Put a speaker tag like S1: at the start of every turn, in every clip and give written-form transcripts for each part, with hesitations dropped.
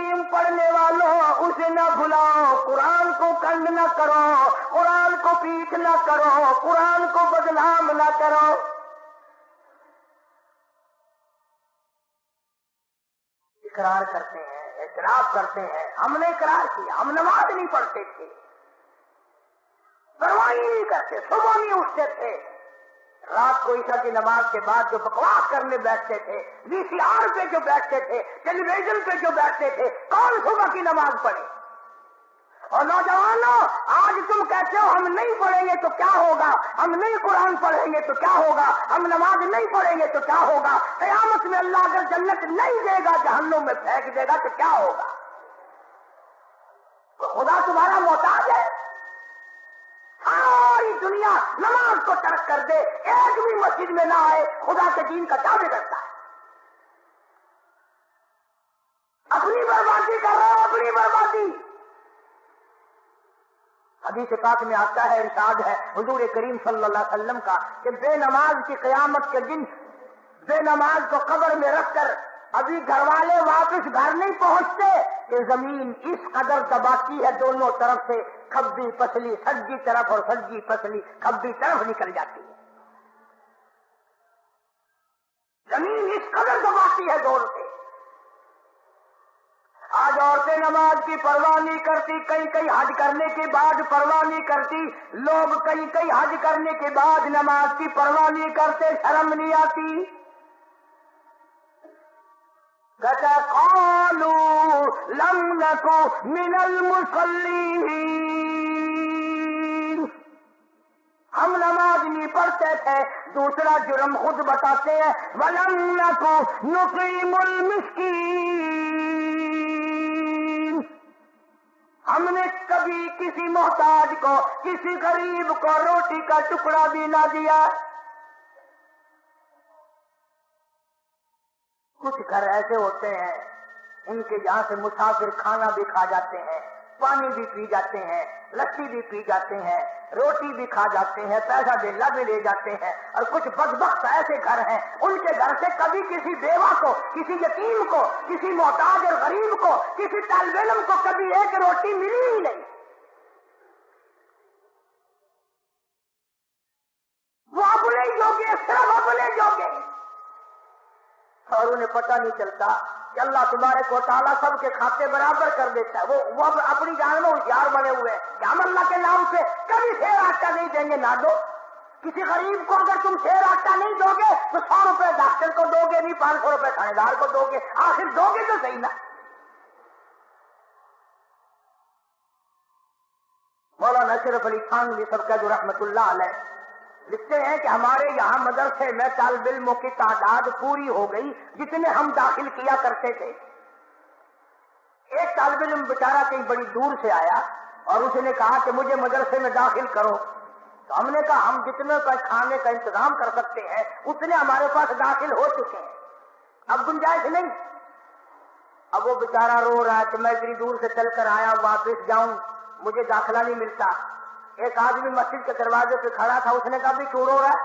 S1: کریم پڑھنے والوں اسے نہ بھلاؤ، قرآن کو کنڈ نہ کرو، قرآن کو پیٹ نہ کرو، قرآن کو بدنام نہ کرو۔ اقرار کرتے ہیں، اعتراف کرتے ہیں، ہم نے اقرار کیا، ہم نماز نہیں پڑھتے تھے، پرواہ نہیں کرتے، صبح نہیں اٹھتے تھے، رات کو عشاء کی نماز کے بعد جو بکواس کرنے بیٹھتے تھے، وی سی آر پہ جو بیٹھتے تھے، ٹیلی ویژن پہ جو بیٹھتے تھے، کون صبح کی نماز پڑھے؟ اور نوجوانوں، آج تم کہتے ہو ہم نہیں پڑھیں گے تو کیا ہوگا، ہم نہیں قرآن پڑھیں گے تو کیا ہوگا، ہم نماز نہیں پڑھیں گے تو کیا ہوگا، قیامت میں اللہ اگر جنت نہیں دے گا، جہنم میں پھینک دے گا تو کیا ہوگا؟ خدا تمہارا محتاج ہے؟ ساری دنیا نماز کو ترک کر دے، ایک بھی مسجد میں نہ آئے، خدا کے دین کا کیا بگڑتا ہے؟ اپنی بربادی کر رہے ہو، اپنی بربادی۔ حدیث پاک میں آتا ہے، ارشاد ہے حضور کریم صلی اللہ علیہ وسلم کا کہ بے نماز کی قیامت کے دن بے نماز کو قبر میں رکھ کر ابھی گھر والے واپس گھر نہیں پہنچتے کہ زمین اس قدر دباتی ہے دونوں طرف سے، کھبی پسلی سجی طرف اور سجی پسلی کھبی طرف نکل جاتی ہے، زمین اس قدر دباتی ہے دور سے۔ آج عورتیں نماز کی پرواہ نہیں کرتی، کئی حج کرنے کے بعد پرواہ نہیں کرتی، لوگ کئی حج کرنے کے بعد نماز کی پرواہ نہیں کرتے، شرم نہیں آتی۔ کہتا قالوا لم نکن من المصلین، ہم نماز نہیں پڑھتے تھے، دوسرا جرم خود بتاتے ہیں، ولم نکن نطعم المسکین، ہم نے کبھی کسی محتاج کو، کسی غریب کو روٹی کا ٹکڑا بھی نہ دیا۔ کچھ گھر ایسے ہوتے ہیں ان کے یہاں سے مسافر کھانا بھی کھا جاتے ہیں، پانی بھی پی جاتے ہیں، لسی بھی پی جاتے ہیں، روٹی بھی کھا جاتے ہیں، پیسہ دھیلا بھی لے جاتے ہیں، اور کچھ بدبخت ایسے گھر ہیں ان کے گھر سے کبھی کسی بیوہ کو، کسی یتیم کو، کسی محتاج اور غریب کو، کسی طالب علم کو کبھی ایک روٹی ملی ہی نہیں۔ وہ اپنے جوگے، صرف اپنے جوگے، اور انہیں پتہ نہیں چلتا کہ اللہ تبارک و تعالیٰ سب کے کھاتے برابر کر دیتا ہے۔ وہ اپنی جان میں ہوشیار بنے ہوئے ہیں کہ ہم اللہ کے نام سے کبھی سیر آٹا نہیں دیں گے، نہ دو۔ کسی غریب کو اگر تم سیر آٹا نہیں دو گے تو 100 روپے ڈاکٹر کو دو گے، نہیں 500 روپے تھانے دار کو دو گے، آخر دو گے تو صحیح نا۔ مولانا اشرف علی تھانوی سب کا جو رحمت اللہ علیہ لکھتے ہیں کہ ہمارے یہاں مدرسے میں طالب علموں کی تعداد پوری ہو گئی جتنے ہم داخل کیا کرتے تھے۔ ایک طالب علم بیچارہ کہیں بڑی دور سے آیا اور اس نے کہا کہ مجھے مدرسے میں داخل کرو، تو ہم نے کہا ہم جتنے کا کھانے کا انتظام کر سکتے ہیں اتنے ہمارے پاس داخل ہو چکے ہیں، اب گنجائش نہیں۔ اب وہ بیچارہ رو رہا ہے کہ میں اتنی دور سے چل کر آیا، واپس جاؤں، مجھے داخلہ نہیں ملتا۔ ایک آدمی مسجد کے دروازے پہ کھڑا تھا، اس نے کہا بھی کیوں رو رہا ہے؟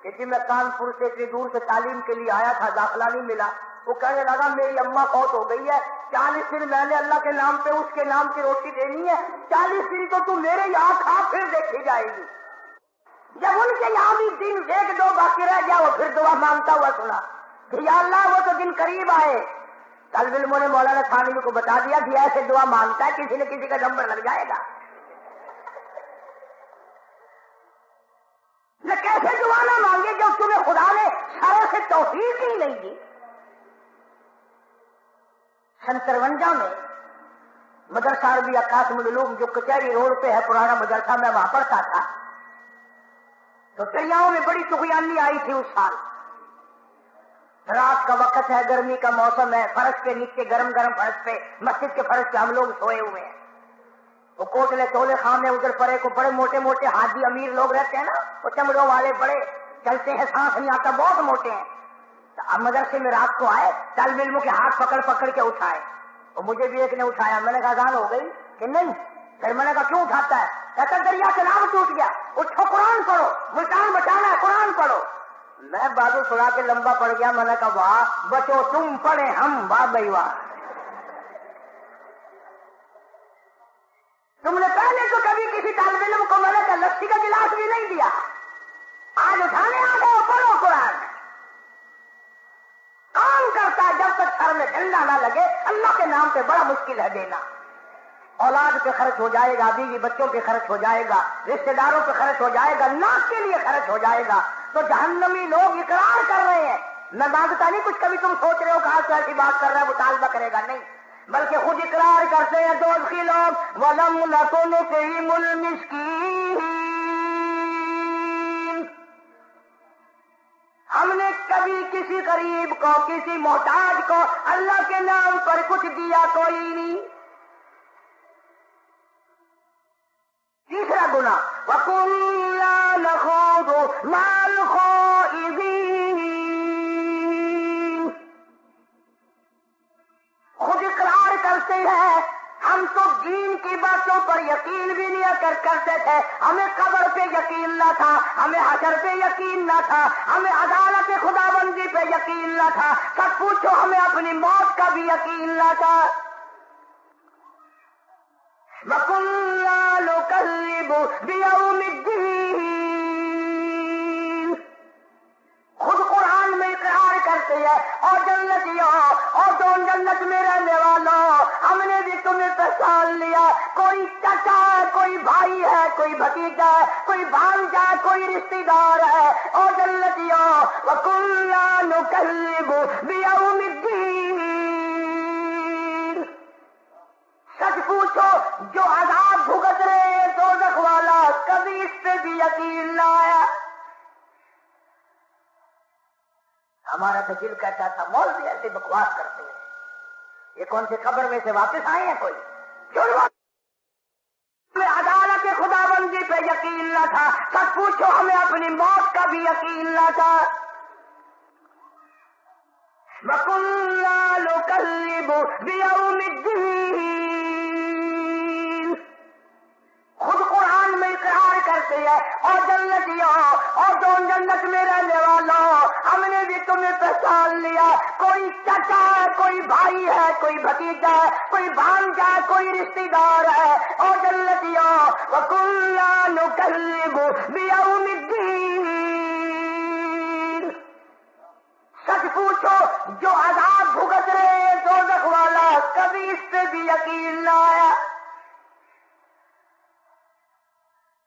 S1: کہ جی میں کانپور سے اتنی دور سے تعلیم کے لیے آیا تھا، داخلہ نہیں ملا۔ وہ کہنے لگا میری اماں فوت ہو گئی ہے، 40 دن میں نے اللہ کے نام پہ اس کے نام کی روٹی دینی ہے، 40 دن تو تم میرے یہاں کھا پھر دیکھی جائے گی۔ جب ان کے یہاں بھی دن 1-2 باقی رہ گیا، وہ پھر دعا مانگتا ہوا سنا کہ یا اللہ وہ تو دن قریب آئے۔ طالب علموں نے مولانا تھانوی کو بتا دیا کہ ایسے دعا مانگتا ہے کسی نہ کسی کا نمبر لگ جائے گا۔ نہ کیسے دعا نہ مانگے جب تمہیں خدا نے سارے سے توفیق ہی نہیں دی۔ 53 میں مدرسہ عربیہ قاسم العلوم جو کچہری روڈ پہ ہے پرانا مدرسہ، میں وہاں پڑھتا تھا، تو دریاؤں میں بڑی طغیانی آئی تھی اس سال۔ رات کا وقت ہے، گرمی کا موسم ہے، فرش کے نیچے گرم گرم فرش پہ، مسجد کے فرش پہ ہم لوگ سوئے ہوئے ہیں۔ وہ کوٹلے تولے خانے ادھر پڑے کو بڑے موٹے موٹے حاجی امیر لوگ رہتے ہیں نا، وہ چمڑوں والے بڑے چلتے ہیں، سانس نہیں آتا، بہت موٹے ہیں۔ تو اب مدرسے میں رات کو آئے، طالب علموں کے ہاتھ پکڑ پکڑ کے اٹھائے، اور مجھے بھی ایک نے اٹھایا۔ میں نے کہا اذان ہو گئی کہ نہیں؟ پھر میں نے کہا کیوں اٹھاتا ہے؟ کہتا دریا کا نام ٹوٹ گیا، اٹھو قرآن پڑھو، ملتان بچانا ہے، قرآن پڑھو۔ میں بازو چھڑا کے لمبا پڑ گیا، میں نے کہا واہ بچو تم پڑھے ہم، واہ بھائی واہ۔ تم نے پہلے تو کبھی کسی طالب علم کو میں نے کہا لسی کا گلاس بھی نہیں دیا، آج اٹھانے آ گئے پڑھو قرآن۔ کام کرتا ہے جب تک سر میں ڈنڈا نہ لگے، اللہ کے نام پہ بڑا مشکل ہے دینا۔ اولاد پہ خرچ ہو جائے گا، بیوی بچوں پہ خرچ ہو جائے گا، رشتے داروں پہ خرچ ہو جائے گا، ناک کے لیے خرچ ہو جائے گا، تو جہنمی لوگ اقرار کر رہے ہیں۔ میں مانگتا نہیں کچھ، کبھی تم سوچ رہے ہو کہ آج تو ایسی بات کر رہا ہے مطالبہ کرے گا، نہیں، بلکہ خود اقرار کرتے ہیں دوزخی لوگ، وَلَمْ نَكُ نُطْعِمُ الْمِسْكِينَ، ہم نے کبھی کسی غریب کو، کسی محتاج کو اللہ کے نام پر کچھ دیا کوئی نہیں۔ تیسرا گناہ وَكُنَّا نَخُوضُ مَعَ الْخَائِضِينَ، خود اقرار کرتے ہیں ہم تو دین کی باتوں پر یقین بھی نہیں کرتے تھے، ہمیں قبر پہ یقین نہ تھا، ہمیں حشر پہ یقین نہ تھا، ہمیں عدالت خداوندی پہ یقین نہ تھا، سب پوچھو ہمیں اپنی موت کا بھی یقین نہ تھا۔ وَكُنَّا نُكَذِّبُ بِيَوْمِ الدِّينِ، خود قرآن میں اقرار کرتے ہیں، اور جنتیوں اور تم جنت میں رہنے والوں، ہم نے بھی تمہیں پہچان لیا، کوئی چچا ہے، کوئی بھائی ہے، کوئی بھتیجا ہے، کوئی بھانجا ہے، کوئی رشتہ دار ہے، اور جنتیوں وَكُنَّا نُكَذِّبُ بِيَوْمِ الدِّينِ، سچ پوچھو جو عذاب بھگت رہے ہیں دوزخ والا، کبھی اس پہ بھی یقین نہ آیا۔ ہمارا تو دل کہتا تھا مولوی ایسے بکواس کرتے ہیں، یہ کون سے قبر میں سے واپس آئے ہیں کوئی؟ ہمیں عدالت خداوندی پہ یقین نہ تھا، سچ پوچھو ہمیں اپنی موت کا بھی یقین نہ تھا۔ وَكُنَّا نُكَذِّبُ بِيَوْمِ الدِّينِ، خود قرآن میں اقرار کرتے ہیں، اور جنتیوں اور تم جنت میں رہنے والوں، ہم نے بھی تمہیں پہچان لیا، کوئی چچا ہے، کوئی بھائی ہے، کوئی بھتیجا ہے، کوئی بھانجا ہے، کوئی رشتہ دار ہے، اور جنتیوں وَكُنَّا نُكَذِّبُ بِيَوْمِ الدِّينِ، سچ پوچھو جو عذاب بھگت رہے ہیں دوزخ والا، کبھی اس پہ بھی یقین نہ آیا۔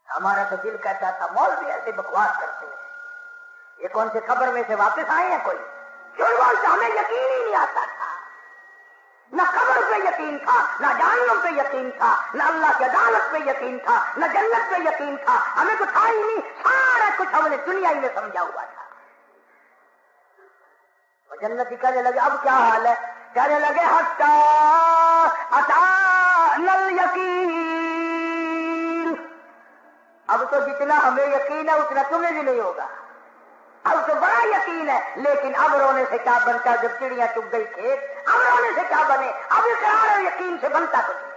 S1: ہمارا تو دل کہتا تھا مولوی ایسے بکواس کرتے ہیں، یہ کون سے قبر میں سے واپس آئے ہیں کوئی؟ بولتا ہمیں یقین ہی نہیں آتا تھا، نہ قبر پہ یقین تھا، نہ جہنم پہ یقین تھا، نہ اللہ کی عدالت پہ یقین تھا، نہ جنت پہ یقین تھا، ہمیں کچھ تھا ہی نہیں، سارا کچھ ہم نے دنیا ہی میں سمجھا ہوا تھا۔ جنتی کہنے لگے اب کیا حال ہے؟ کہنے لگے حتی اتانا الیقین، اب تو جتنا ہمیں یقین ہے اتنا تمہیں بھی نہیں ہوگا، اب تو بڑا یقین ہے، لیکن اب رونے سے کیا بنتا؟ جب چڑیاں چگ گئی کھیت، اب رونے سے کیا بنے؟ اب اقرار اور یقین سے بنتا کچھ نہیں۔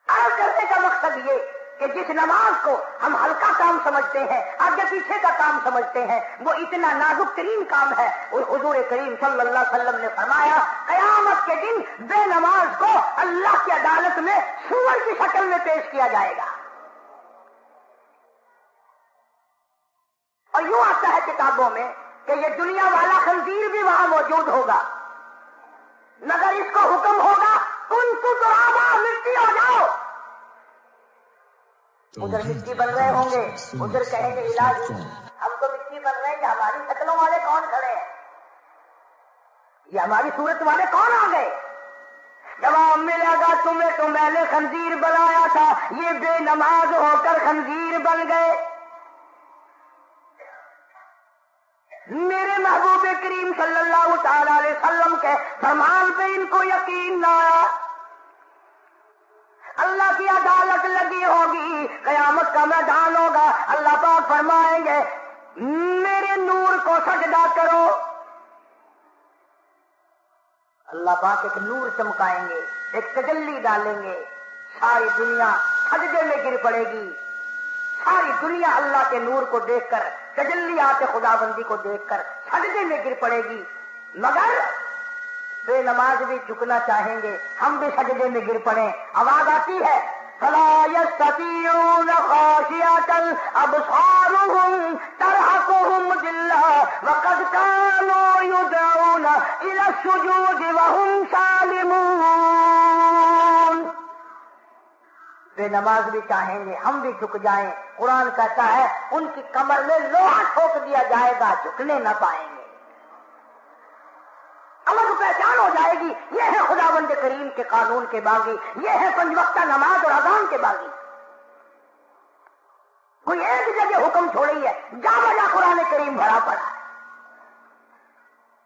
S1: عرض کرنے کا مقصد یہ کہ جس نماز کو ہم ہلکا کام سمجھتے ہیں، آگے پیچھے کا کام سمجھتے ہیں، وہ اتنا نازک ترین کام ہے، اور حضور کریم صلی اللہ علیہ وسلم نے فرمایا قیامت کے دن بے نماز کو اللہ کی عدالت میں سور کی شکل میں پیش کیا جائے گا، اور یوں آتا ہے کتابوں میں کہ یہ دنیا والا خنزیر بھی وہاں موجود ہوگا، مگر اس کو حکم ہوگا کنتم ترابا، مٹی ہو جاؤ، ادھر مٹی بن رہے ہوں گے، ادھر کہیں گے الہی ہم تو مٹی بن رہے ہیں کہ ہماری شکلوں والے کون کھڑے ہیں، یہ ہماری صورت والے کون آ گئے؟ جواب ملے گا تمہیں تو میں نے خنزیر بنایا تھا، یہ بے نماز ہو کر خنزیر بن گئے۔ میرے محبوب کریم صلی اللہ تعالی علیہ وسلم کے فرمان پہ ان کو یقین نہ آیا، اللہ کی عدالت لگی ہوگی، قیامت کا میدان ہوگا، اللہ پاک فرمائیں گے میرے نور کو سجدہ کرو، اللہ پاک ایک نور چمکائیں گے، ایک تجلی ڈالیں گے، ساری دنیا سجدے میں گر پڑے گی، ساری دنیا اللہ کے نور کو دیکھ کر، تجلیات خداوندی کو دیکھ کر سجدے میں گر پڑے گی، مگر بے نماز بھی جھکنا چاہیں گے، ہم بھی سجدے میں گر پڑیں، آواز آتی ہے فلا يستطيعون خاشعة أبصارهم ترهقهم ذلة وقد كانوا يدعون إلى السجود وهم سالمون. بے نماز بھی چاہیں گے، ہم بھی جھک جائیں. قرآن کہتا ہے ان کی کمر میں لوہا ٹھوک دیا جائے گا، جھکنے نہ پائیں گے. الگ پہچان ہو جائے گی. یہ ہے خداوند کریم کے قانون کے باغی، یہ ہے 5 وقتہ نماز اور اذان کے باغی. کوئی ایک جگہ حکم چھوڑی ہے، جا بجا قرآن کریم بھرا پڑا ہے.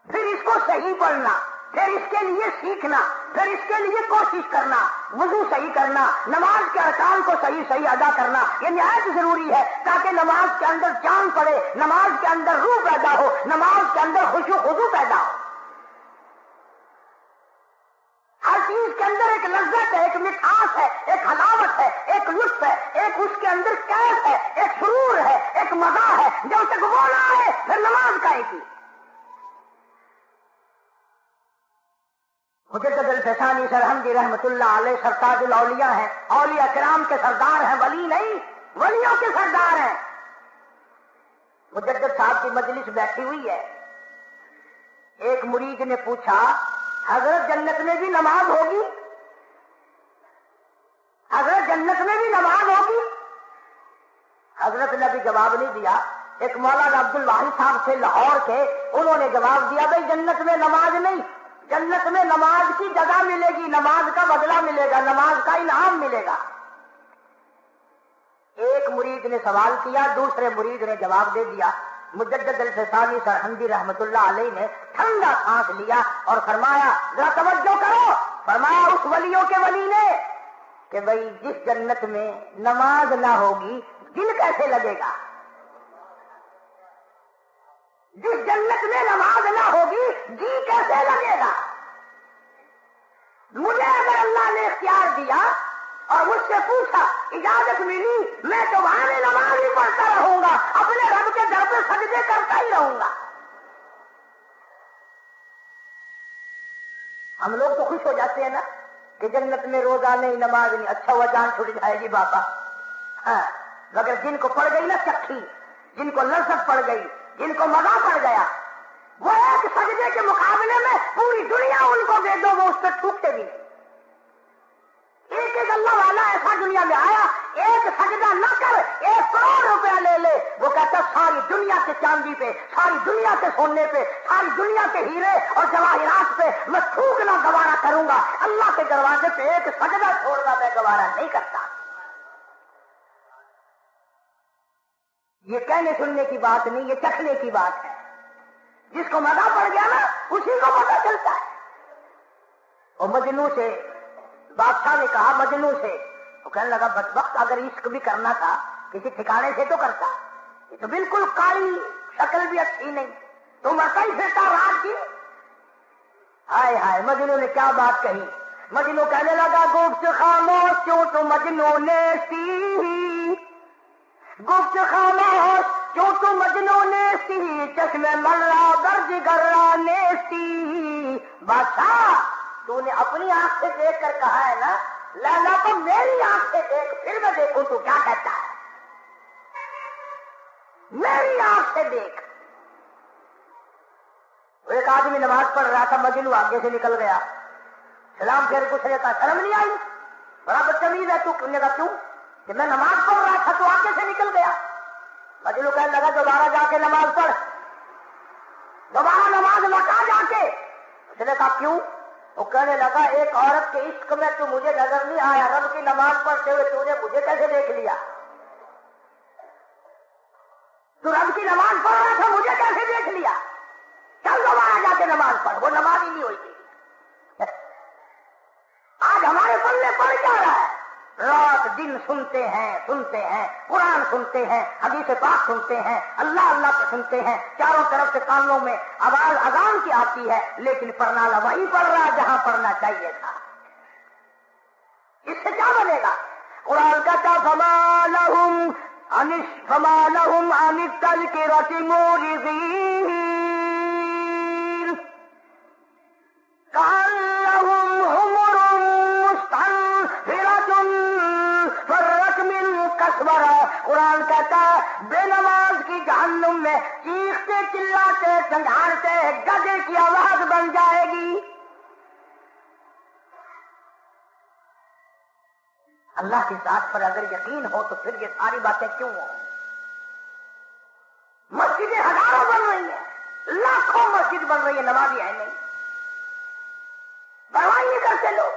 S1: پھر اس کو صحیح پڑھنا، پھر اس کے لیے سیکھنا، پھر اس کے لیے کوشش کرنا، وضو صحیح کرنا، نماز کے ارکان کو صحیح ادا کرنا، یہ نہایت ضروری ہے تاکہ نماز کے اندر جان پڑے، نماز کے اندر روح پیدا ہو، نماز کے اندر خشوع خضوع پیدا ہو. ہر چیز کے اندر ایک لذت ہے، ایک مٹھاس ہے، ایک حلاوت ہے، ایک لطف ہے، ایک اس کے اندر کیف ہے، ایک سرور ہے، ایک مزہ ہے. جب تک وہ نہ آئے پھر نماز کائے کی. مجدد الفسانی سرہندی رحمت اللہ علیہ سرتاج الاولیاء ہیں، اولیاء کرام کے سردار ہیں، ولی نہیں ولیوں کے سردار ہیں. مجدد صاحب کی مجلس بیٹھی ہوئی ہے. ایک مرید نے پوچھا حضرت جنت میں بھی نماز ہوگی؟ حضرت جنت میں بھی نماز ہوگی؟ حضرت نے بھی جواب نہیں دیا. ایک مولانا عبد الواحد صاحب تھے لاہور کے، انہوں نے جواب دیا بھائی جنت میں نماز نہیں، جنت میں نماز کی جگہ ملے گی، نماز کا بدلہ ملے گا، نماز کا انعام ملے گا. ایک مرید نے سوال کیا، دوسرے مرید نے جواب دے دیا. مجدد الفسانی سرہندی رحمت اللہ علیہ نے ٹھنڈا سانس لیا اور فرمایا ذرا توجہ کرو. فرمایا اس ولیوں کے ولی نے کہ بھائی جس جنت میں نماز نہ ہوگی دل کیسے لگے گا؟ جس جنت میں نماز نہ ہوگی جی کیسے لگے گا؟ مجھے اگر اللہ نے اختیار دیا اور مجھ سے پوچھا اجازت ملی، میں تو وہاں میں نماز ہی پڑھتا رہوں گا، اپنے رب کے در پہ سجدے کرتا ہی رہوں گا. ہم لوگ تو خوش ہو جاتے ہیں نا کہ جنت میں روزہ نہیں، نماز نہیں، اچھا ہوا جان چھوٹ جائے گی بابا. ہاں مگر جن کو پڑ گئی نا چکھی، جن کو لذت پڑ گئی، جن کو مزہ پڑ گیا، وہ ایک سجدے کے مقابلے میں پوری دنیا ان کو دے دو وہ اس پہ ٹوٹتے بھی نہیں. ایک ایک اللہ والا ایسا دنیا میں آیا، ایک سجدہ نہ کر 1 کروڑ روپیہ لے لے، وہ کہتا ساری دنیا کے چاندی پہ، ساری دنیا کے سونے پہ، ساری دنیا کے ہیرے اور جواہرات پہ میں تھوکنا گوارا کروں گا، اللہ کے دروازے پہ ایک سجدہ چھوڑنا میں گوارا نہیں کرتا. یہ کہنے سننے کی بات نہیں، یہ چکھنے کی بات ہے. جس کو مزہ پڑ گیا نا اسی کو پتہ چلتا ہے. اور مجنوں سے بادشاہ نے کہا مجنوں سے، وہ کہنے لگا بدبخت اگر عشق بھی کرنا تھا کسی ٹھکانے سے تو کرتا، یہ تو بالکل کالی شکل بھی اچھی نہیں، تو مرتا ہی پھرتا رات کی. ہائے ہائے مجنوں نے کیا بات کہی. مجنوں کہنے لگا گفت خاموش کیوں تو مجنوں نیستی، گفت خاموش کیوں تو مجنوں نیستی، چشم مرا برج گرا نیستی. بادشاہ تو نے اپنی آنکھ سے دیکھ کر کہا ہے نا، لیلا تو میری آنکھ سے دیکھ پھر میں دیکھوں تو کیا کہتا ہے. میری آنکھ سے دیکھ. ایک آدمی نماز پڑھ رہا تھا، مجنوں آگے سے نکل گیا، سلام پھر کچھ رہتا، شرم نہیں آئی؟ بڑا بدتمیز ہے تو. کہا کیوں؟ کہ میں نماز پڑھ رہا تھا تو آگے سے نکل گیا. مجنوں کہنے لگا دوبارہ جا کے نماز پڑھ، دوبارہ نماز لوٹا جا کے. اس نے کہا کیوں؟ وہ کہنے لگا ایک عورت کے عشق میں تو مجھے نظر نہیں آیا، رب کی نماز پڑھتے ہوئے تو نے مجھے کیسے دیکھ لیا؟ تو رب کی نماز پڑھ رہا تھا مجھے کیسے دیکھ لیا؟ چل دوبارہ جا کے نماز پڑھ. وہ نماز ہی نہیں ہوئی تھی. آج ہمارے پلے پڑ کیا رہا ہے؟ رات دن سنتے ہیں قرآن سنتے ہیں، حدیث پاک سنتے ہیں، اللہ اللہ کے سنتے ہیں، چاروں طرف سے کانوں میں آواز اذان کی آتی ہے، لیکن پڑھنا وہیں پڑھ رہا جہاں پڑھنا چاہیے تھا. اس سے کیا بنے گا؟ قرآن کہتا فما لهم عن التذکرۃ معرضین. کہاں کی جہنم میں چیختے چلاتے جھنجھاڑتے گدھے کی آواز بن جائے گی۔ اللہ کی ذات پر اگر یقین ہو تو پھر یہ ساری باتیں کیوں ہوں؟ مسجدیں ہزاروں بن رہی ہیں، لاکھوں مسجد بن رہی ہے، نمازی ہے نہیں، پرواہ نہیں کرتے لوگ۔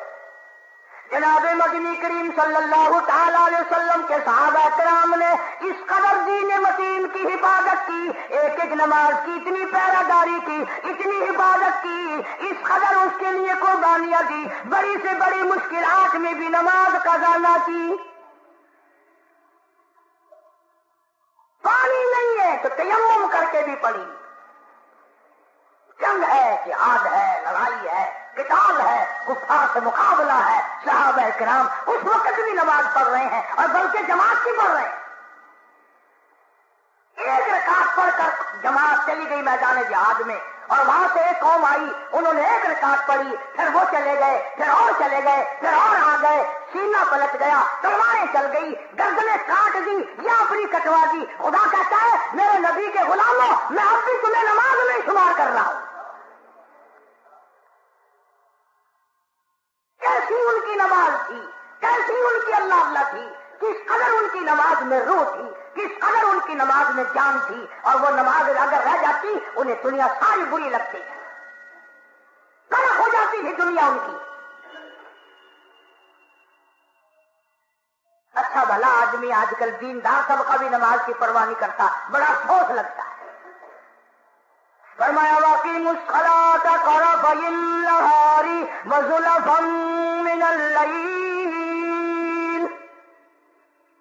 S1: جناب مدنی کریم صلی اللہ تعالی علیہ وسلم کے صحابہ کرام نے اس قدر دین متین کی حفاظت کی، ایک ایک نماز کی اتنی پہراداری کی، اتنی حفاظت کی، اس قدر اس کے لیے قربانیاں دی، بڑی سے بڑی مشکلات میں بھی نماز قضا نہ کی۔ پانی نہیں ہے تو تیمم کر کے بھی پڑھی۔ جنگ ہے، جہاد ہے، لڑائی ہے، قتال ہے، کفار سے مقابلہ ہے، صحابہ کرام اس وقت بھی نماز پڑھ رہے ہیں، اور بلکہ جماعت کی پڑھ رہے ہیں۔ ایک رکعت پڑھ کر جماعت چلی گئی میدان جہاد میں، اور وہاں سے ایک قوم آئی، انہوں نے ایک رکعت پڑھی، پھر وہ چلے گئے، پھر اور چلے گئے، پھر اور آ گئے، سینہ پلٹ گیا، تلواریں چل گئی، گردنیں کاٹ دی یا اپنی کٹوا دی۔ خدا کہتا ہے میرے نبی کے غلاموں، میں اب بھی تمہیں نماز میں شمار کر رہا ہوں۔ کیسی ان کی نماز تھی، کیسی ان کی اللہ اللہ تھی، کس قدر ان کی نماز میں روح تھی، کس قدر ان کی نماز میں جان تھی، اور وہ نماز اگر رہ جاتی انہیں دنیا ساری بری لگتی، کڑک ہو جاتی تھی دنیا ان کی۔ اچھا بھلا آدمی آج کل دیندار طبقہ بھی نماز کی پرواہ نہیں کرتا، بڑا افسوس لگتا ہے۔ فرمایا واقیم الصلاۃ طرفی النہار وزلفا من اللیل،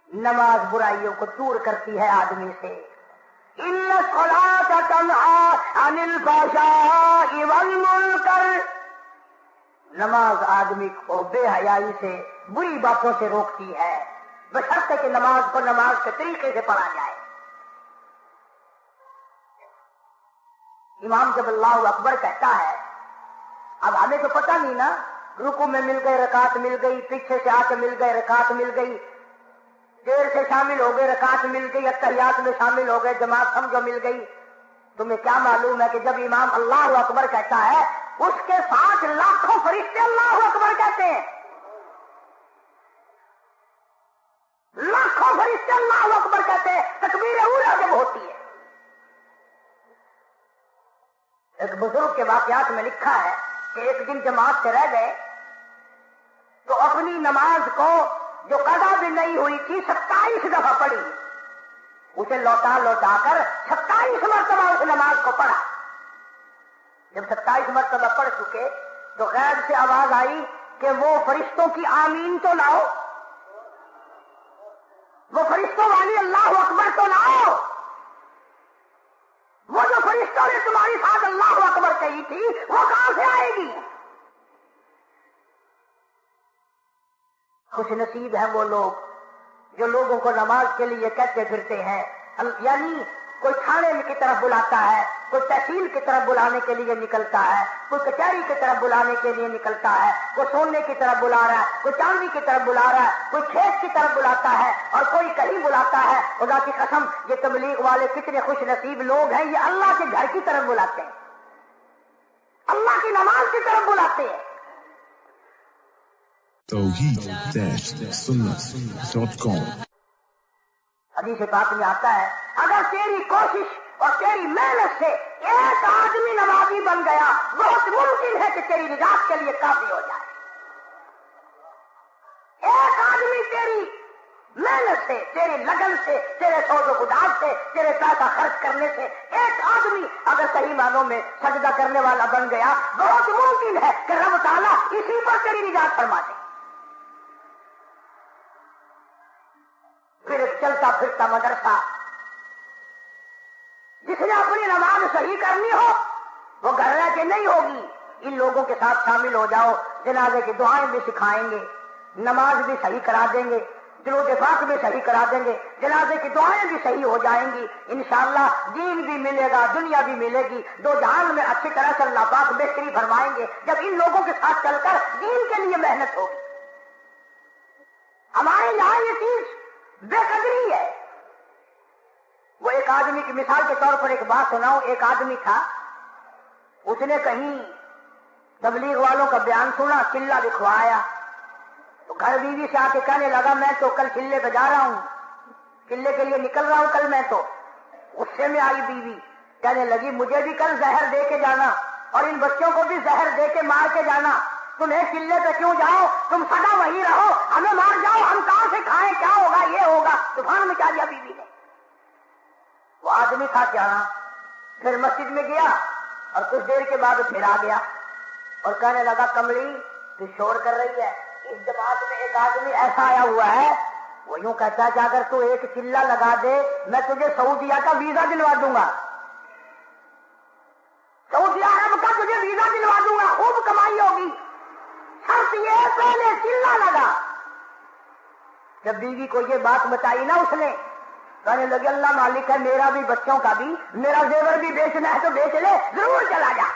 S1: نماز برائیوں کو دور کرتی ہے آدمی سے۔ ان الصلاۃ تنہی عن الفحشاء والمنکر، نماز آدمی کو بے حیائی سے، بری باتوں سے روکتی ہے، بشرطے کہ نماز کو نماز کے طریقے سے پڑھا جائے۔ امام جب اللہ اکبر کہتا ہے، اب ہمیں تو پتہ نہیں نا، رکوع میں مل گئے رکعت مل گئی، پیچھے سے آ کے مل گئے رکعت مل گئی، دیر سے شامل ہو گئے رکعت مل گئی، اتحیات میں شامل ہو گئے جماعت سمجھو مل گئی۔ تمہیں کیا معلوم ہے کہ جب امام اللہ اکبر کہتا ہے اس کے ساتھ لاکھوں فرشتے اللہ اکبر کہتے ہیں، لاکھوں فرشتے اللہ اکبر کہتے ہیں، تکبیر اولیٰ جب ہوتی ہے۔ ایک بزرگ کے واقعات میں لکھا ہے کہ ایک دن جماعت سے رہ گئے تو اپنی نماز کو جو قضا بھی نہیں ہوئی تھی 27 دفعہ پڑھی، اسے لوٹا لوٹا کر 27 مرتبہ اس نماز کو پڑھا۔ جب 27 مرتبہ پڑھ چکے تو غیب سے آواز آئی کہ وہ فرشتوں کی آمین تو لاؤ، وہ فرشتوں والی اللہ اکبر تو لاؤ، وہ جو فرشتوں نے تمہاری ساتھ اللہ اکبر کہی تھی وہ کہاں سے آئے گی؟ خوش نصیب ہیں وہ لوگ جو لوگوں کو نماز کے لیے کہتے پھرتے ہیں، یعنی کوئی تھانے کی طرف بلاتا ہے، کوئی تحصیل کی طرف بلانے کے لیے نکلتا ہے، کوئی کچہری کی طرف بلانے کے لیے نکلتا ہے، کوئی سونے کی طرف بلا رہا ہے، کوئی چاندی کی طرف بلا رہا ہے، کوئی کھیت کی طرف بلاتا ہے، اور کوئی کہیں بلاتا ہے۔ خدا کی قسم یہ تبلیغ والے کتنے خوش نصیب لوگ ہیں، یہ اللہ کے گھر کی طرف بلاتے ہیں، اللہ کی نماز کی طرف بلاتے ہیں۔
S2: توحید-سنت.com
S1: حدیث پاک میں آتا ہے اگر تیری کوشش اور تیری محنت سے ایک آدمی نمازی بن گیا بہت ممکن ہے کہ تیری نجات کے لیے کافی ہو جائے۔ ایک آدمی تیری محنت سے، تیری لگن سے، تیرے سوز و گداز سے، تیرے پیسہ خرچ کرنے سے ایک آدمی اگر صحیح معنوں میں سجدہ کرنے والا بن گیا بہت ممکن ہے کہ رب تعالیٰ اسی پر تیری نجات فرما دے۔ پھر ایک چلتا پھرتا مدرسہ، جس نے اپنی نماز صحیح کرنی ہو وہ گھر رہ کے نہیں ہوگی، ان لوگوں کے ساتھ شامل ہو جاؤ، جنازے کی دعائیں بھی سکھائیں گے، نماز بھی صحیح کرا دیں گے، درود پاک بھی صحیح کرا دیں گے، جنازے کی دعائیں بھی صحیح ہو جائیں گی، انشاءاللہ دین بھی ملے گا، دنیا بھی ملے گی، دو جہان میں اچھی طرح سے اللہ پاک بہتری فرمائیں گے جب ان لوگوں کے ساتھ چل کر دین کے لیے محنت ہوگی۔ ہمارے یہاں یہ چیز بے قدری ہے، وہ ایک آدمی کی مثال کے طور پر ایک بات سناؤں. ایک آدمی تھا, اس نے کہیں تبلیغ والوں کا بیان سنا, چلہ دکھوایا, تو گھر بیوی سے آ کے کہنے لگا میں تو کل چلے پہ جا رہا ہوں, چلے کے لیے نکل رہا ہوں کل میں تو. غصے میں آئی بیوی, کہنے لگی مجھے بھی کل زہر دے کے جانا اور ان بچوں کو بھی زہر دے کے مار کے جانا. تمہیں چلے پہ کیوں جاؤ, تم سدا وہیں رہو, ہمیں مار جاؤ, ہم کہاں سے کھائیں, کیا ہوگا, یہ ہوگا. طوفان مچا دیا بیوی نے. وہ آدمی تھا کیا, پھر مسجد میں گیا اور کچھ دیر کے بعد پھر آ گیا اور کہنے لگا کملی تو شور کر رہی ہے, اس جماعت میں ایک آدمی ایسا آیا ہوا ہے, وہ یوں کہتا ہے کہ اگر تو ایک چلہ لگا دے میں تجھے سعودیہ کا ویزا دلوا دوں گا, سعودی عرب کا تجھے ویزا دلوا دوں گا, خوب کمائی ہوگی, شرط یہ پہلے چلہ لگا. جب بیوی کو یہ بات بتائی نا اس نے, کہنے لگے اللہ مالک ہے, میرا بھی بچوں کا بھی, میرا زیور بھی بیچنا ہے تو بیچ لے, ضرور چلا جا.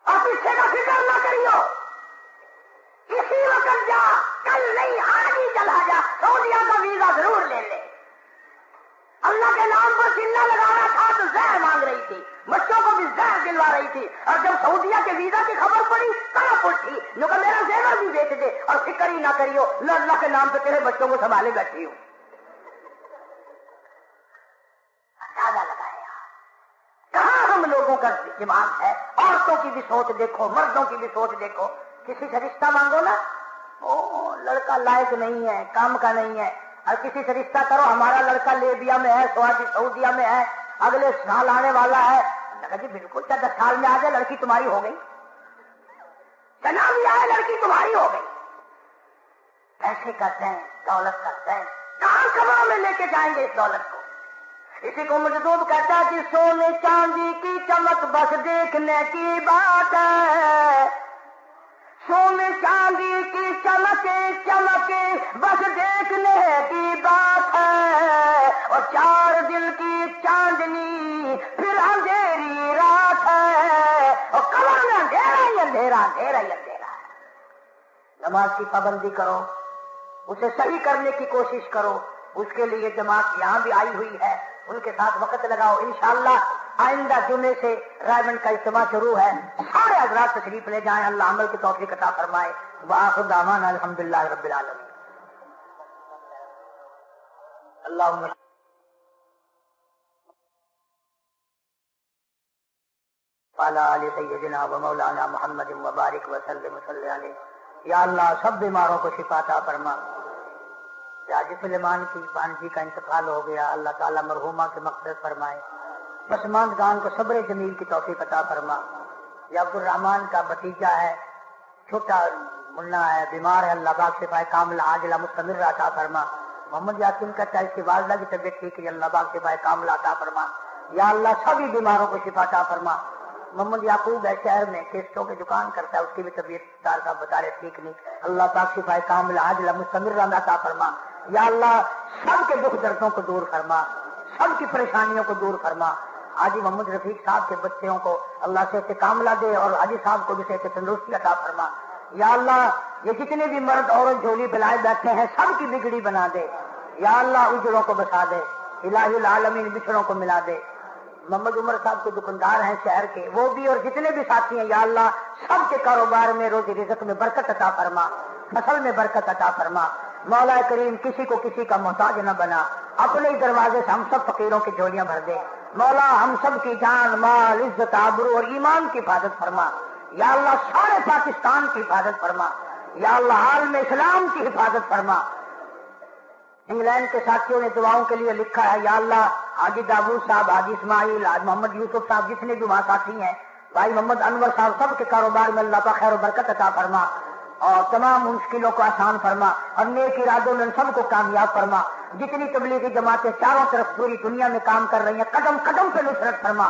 S1: اور پیچھے کا فکر نہ کریو, اسی وقت جا, کل نہیں آج ہی چلا جا, سعودیہ کا ویزا ضرور لے لے. اللہ کے نام پر چلہ لگانا تھا تو زہر مانگ رہی تھی, بچوں کو بھی زہر دلوا رہی تھی, اور جب سعودیہ کے ویزا کی خبر پڑی تڑپ اٹھی, جو کہ میرا زیور بھی بیچ دے اور فکر ہی نہ کریو, میں اللہ کے نام پہ تیرے بچوں کو سنبھالے بیٹھی ہوں. اندازہ لگایا کہاں ہم لوگوں کا دماغ ہے. عورتوں کی بھی سوچ دیکھو, مردوں کی بھی سوچ دیکھو. کسی سے رشتہ مانگو نا, او لڑکا لائق نہیں ہے, کام کا نہیں ہے, اور کسی سے رشتہ کرو, ہمارا لڑکا لیبیا میں ہے, سعودیہ میں ہے, اگلے سال آنے والا ہے. کہا جی بالکل, 10 سال میں آ جائے لڑکی تمہاری ہو گئی, چنا بھی آئے لڑکی تمہاری ہو گئی. پیسے کرتے ہیں, دولت کرتے ہیں, کہاں کماں میں لے کے جائیں گے اس دولت کو. اسی کو مجذوب کہتا ہے کہ سونے چاندی کی چمک بس دیکھنے کی بات ہے, سونے چاندی کی چمک بس دیکھنے کی بات ہے, اور 4 دل کی چاندنی پھر اندھیری رات ہے, اور کماں میں اندھیرا ہی اندھیرا, اندھیرا ہی اندھیرا ہے. نماز کی پابندی کرو, اسے صحیح کرنے کی کوشش کرو. اس کے لیے جماعت یہاں بھی آئی ہوئی ہے, ان کے ساتھ وقت لگاؤ. انشاءاللہ آئندہ جمعے سے رائمنڈ کا اجتماع شروع ہے, سارے حضرات تشریف لے جائیں, اللہ عمل کی توفیق عطا فرمائے. وآخر دعوانا الحمدللہ رب العالمین. اللہم وعلی آل سیدنا و مولانا محمد مبارک وسلم صلی علیہ. یا اللہ سب بیماروں کو شفا عطا فرما. حاجی سلیمان کی بانجی کا انتقال ہو گیا, اللہ تعالیٰ مرحومہ کی مغفرت فرمائے. پسماندگان کو صبر جمیل کی توفیق عطا فرما. یا عبد الرحمان کا بھتیجا ہے, چھوٹا منا ہے, بیمار ہے, اللہ پاک شفائے کاملہ عاجلہ مستمر عطا فرما. محمد یاسین کا چاہے اس کی والدہ کی طبیعت ٹھیک ہے, اللہ پاک شفائے کاملہ عطا فرما. یا اللہ سبھی بیماروں کو شفا عطا فرما. محمد یعقوب ہے شہر میں, کیسٹوں کی دکان کرتا ہے, اس کی بھی طبیعت دار صاحب بتا رہے ٹھیک نہیں, اللہ پاک شفائے کاملہ عاجلہ مستمر عطا فرما. یا اللہ سب کے دکھ دردوں کو دور فرما, سب کی پریشانیوں کو دور فرما. حاجی محمد رفیق صاحب کے بچوں کو اللہ صحت کاملہ دے, اور حاجی صاحب کو بھی صحت تندرستی عطا فرما. یا اللہ یہ جتنے بھی مرد عورت جھولی پلائے بیٹھے ہیں سب کی بگڑی بنا دے. یا اللہ اجڑوں کو بسا دے, الہی العالمین بچھڑوں کو ملا دے. محمد عمر صاحب کے دکاندار ہیں شہر کے, وہ بھی اور جتنے بھی ساتھی ہیں, یا اللہ سب کے کاروبار میں روزی رزق میں برکت عطا فرما, فصل میں برکت عطا فرما. مولا کریم کسی کو کسی کا محتاج نہ بنا, اپنے ہی دروازے سے ہم سب فقیروں کی جھولیاں بھر دے. مولا ہم سب کی جان مال عزت آبرو اور ایمان کی حفاظت فرما. یا اللہ سارے پاکستان کی حفاظت فرما. یا اللہ عالم اسلام کی حفاظت فرما. انگلینڈ کے ساتھیوں نے دعاؤں کے لیے لکھا ہے, یا اللہ حاجی داود صاحب, حاجی اسماعیل, حاج محمد یوسف صاحب, جتنے بھی وہاں ساتھی ہیں, بھائی محمد انور صاحب, سب کے کاروبار میں اللہ کا خیر و برکت عطا فرما, اور تمام مشکلوں کو آسان فرما, اور نیک ارادوں میں سب کو کامیاب فرما. جتنی تبلیغی جماعتیں چاروں طرف پوری دنیا میں کام کر رہی ہیں, قدم قدم پہ نصرت فرما,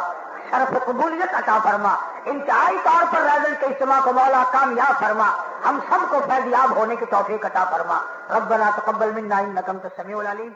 S1: شرف قبولیت عطا فرما. انتہائی طور پر رائمنڈ کے اجتماع کو مولا کامیاب فرما, ہم سب کو فیضیاب ہونے کی توفیق عطا فرما. ربنا تقبل منا انک انت السمیع العلیم.